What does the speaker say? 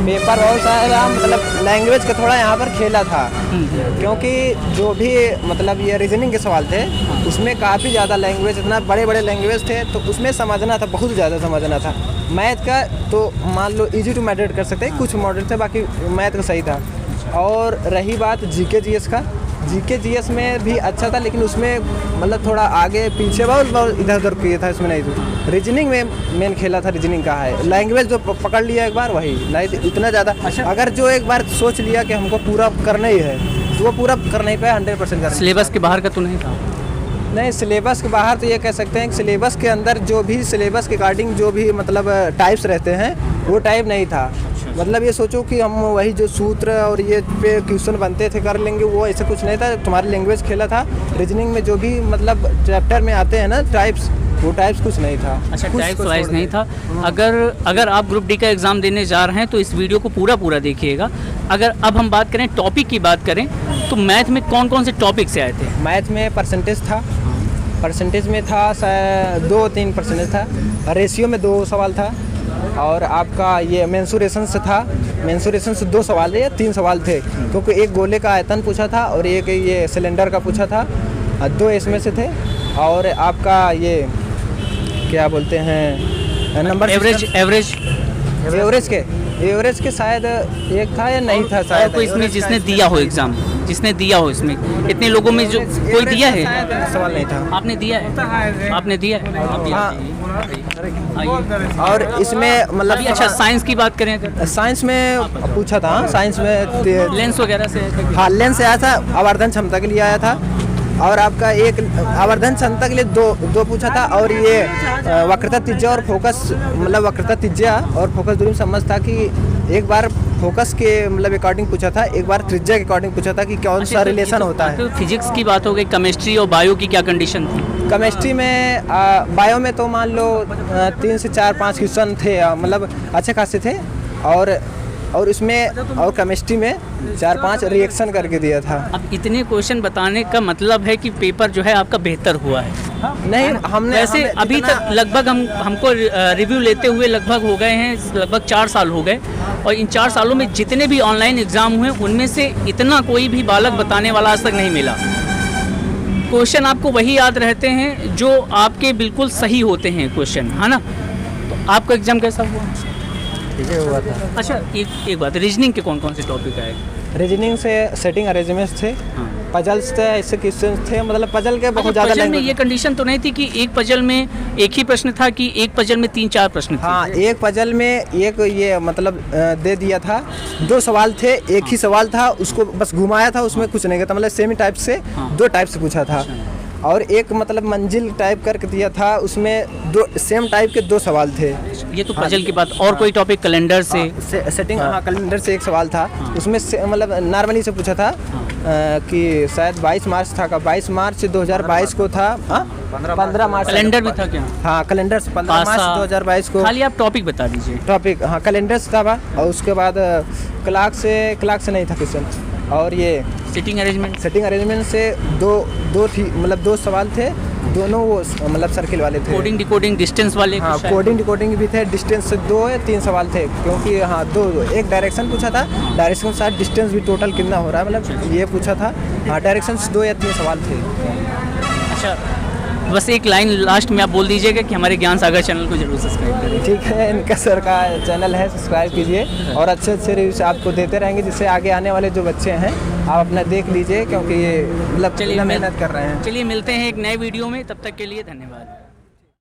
Paper बहुत सारा मतलब लैंग्वेज का थोड़ा यहाँ पर खेला था, क्योंकि जो भी मतलब ये रीजनिंग के सवाल थे उसमें काफ़ी ज़्यादा लैंग्वेज, इतना बड़े बड़े लैंग्वेज थे तो उसमें समझना था, बहुत ज़्यादा समझना था। मैथ का तो मान लो इजी टू मॉडरेट कर सकते हैं, कुछ मॉडरेट थे, बाकी मैथ का सही था। और रही बात जीके जीएस का, जीके जीएस में भी अच्छा था, लेकिन उसमें मतलब थोड़ा आगे पीछे बहुत इधर उधर किया था, इसमें नहीं था। रीजनिंग में मेन खेला था, रीजनिंग का है, लैंग्वेज जो पकड़ लिया एक बार वही, नहीं इतना ज़्यादा। अगर जो एक बार सोच लिया कि हमको पूरा करना ही है तो वो पूरा कर नहीं पाया 100% करना। सिलेबस के बाहर का तो नहीं था? नहीं, सिलेबस के बाहर तो ये कह सकते हैं कि सिलेबस के अंदर जो भी सिलेबस के अकॉर्डिंग जो भी मतलब टाइप्स रहते हैं वो टाइप नहीं था। मतलब ये सोचो कि हम वही जो सूत्र और ये पे क्वेश्चन बनते थे कर लेंगे, वो ऐसा कुछ नहीं था। तुम्हारी लैंग्वेज खेला था, रीजनिंग में जो भी मतलब चैप्टर में आते हैं ना टाइप्स, वो टाइप्स कुछ नहीं था। अच्छा, टाइप्स वाइज नहीं था। अगर आप ग्रुप डी का एग्ज़ाम देने जा रहे हैं तो इस वीडियो को पूरा देखिएगा। अगर अब हम बात करें टॉपिक की बात करें तो मैथ में कौन कौन से टॉपिक से आए थे? मैथ में परसेंटेज था, परसेंटेज में था 2-3 परसेंटेज था, रेशियो में 2 सवाल था, और आपका ये मेंसुरेशन से था, मेंसुरेशन से 2 सवाल या 3 सवाल थे, क्योंकि एक गोले का आयतन पूछा था और एक ये सिलेंडर का पूछा था, 2 इसमें से थे। और आपका ये क्या बोलते हैं नंबर एवरेज के शायद एक था या नहीं था शायद। तो इसमें जिसने दिया हो एग्ज़ाम, जिसने दिया हो, इसमें इतने लोगों में जो कोई दिया है? सवाल नहीं था। आपने दिया है? आपने दिया है? हाँ। और इसमें मतलब अच्छा, साइंस की बात करें? साइंस में पूछा था, साइंस में लेंस वगैरह से? हाँ, लेंस से आया था, आवर्धन क्षमता के लिए आया था, और आपका एक आवर्धन क्षमता के लिए दो पूछा था, और ये वक्रता त्रिज्या और फोकस, मतलब वक्रता त्रिज्या और फोकस दूरी में समझ था कि एक बार फोकस के मतलब अकॉर्डिंग पूछा था, एक बार त्रिज्या के अकॉर्डिंग पूछा था कि कौन सा रिलेशन होता है। तो फिजिक्स की बात हो गई, केमिस्ट्री और बायो की क्या कंडीशन थी? केमिस्ट्री में बायो में तो मान लो 3 से 4-5 क्वेश्चन थे, मतलब अच्छे खासे थे, और इसमें और केमिस्ट्री में 4-5 रिएक्शन करके दिया था। अब इतने क्वेश्चन बताने का मतलब है कि पेपर जो है आपका बेहतर हुआ है? नहीं, हमने वैसे अभी तक लगभग हमको रिव्यू लेते हुए लगभग हो गए हैं, लगभग 4 साल हो गए, और इन 4 सालों में जितने भी ऑनलाइन एग्ज़ाम हुए उनमें से इतना कोई भी बालक बताने वाला आज तक नहीं मिला। क्वेश्चन आपको वही याद रहते हैं जो आपके बिल्कुल सही होते हैं क्वेश्चन, है ना? तो आपका एग्ज़ाम कैसा हुआ? ठीक है, हुआ था। अच्छा, एक बात, रीजनिंग के कौन कौन से टॉपिक आए? रीजनिंग से सेटिंग अरेंजमेंट्स थे, पजल्स थे, ऐसे क्वेश्चन थे, मतलब पजल के बहुत ज़्यादा। पजल में ये कंडीशन तो नहीं थी कि एक पजल में एक ही प्रश्न था, कि एक पजल में 3-4 प्रश्न थे? हाँ, एक पजल में एक ये मतलब दे दिया था, 2 सवाल थे, एक ही सवाल था, उसको बस घुमाया था, उसमें कुछ नहीं था, मतलब सेम टाइप से 2 टाइप से पूछा था। और एक मतलब मंजिल टाइप करके दिया था, उसमें 2 सेम टाइप के 2 सवाल थे। ये तो पजल की बात। और कोई टॉपिक कैलेंडर से? सेटिंग, हाँ, कैलेंडर से एक सवाल था, उसमें मतलब नॉर्मली से पूछा था कि शायद 22 मार्च था, 22 मार्च 2022 को था, 15 मार्च। कैलेंडर भी था क्या? हाँ, कैलेंडर से 15 मार्च 2022 को। खाली आप टॉपिक बता दीजिए। टॉपिक, हाँ, कैलेंडर से था, और उसके बाद क्लार्क से नहीं था क्वेश्चन। और ये सिटिंग अरेंजमेंट से दो सवाल थे, दोनों वो मतलब सर्किल वाले थे। कोडिंग डिकोडिंग डिस्टेंस वाले? हाँ, कोडिंग डिकोडिंग भी थे, डिस्टेंस से 2 या 3 सवाल थे, क्योंकि हाँ 2 एक डायरेक्शन पूछा था, डायरेक्शन के साथ डिस्टेंस भी टोटल कितना हो रहा है, मतलब ये पूछा था। हाँ, डायरेक्शन से 2 या 3 सवाल थे। अच्छा, बस एक लाइन लास्ट में आप बोल दीजिएगा कि हमारे ज्ञान सागर चैनल को जरूर सब्सक्राइब करें। ठीक है, इनका सर का चैनल है, सब्सक्राइब कीजिए, और अच्छे रिव्यूज आपको देते रहेंगे, जिससे आगे आने वाले जो बच्चे हैं आप अपना देख लीजिए, क्योंकि ये मतलब मेहनत कर रहे हैं। चलिए मिलते हैं एक नए वीडियो में, तब तक के लिए धन्यवाद।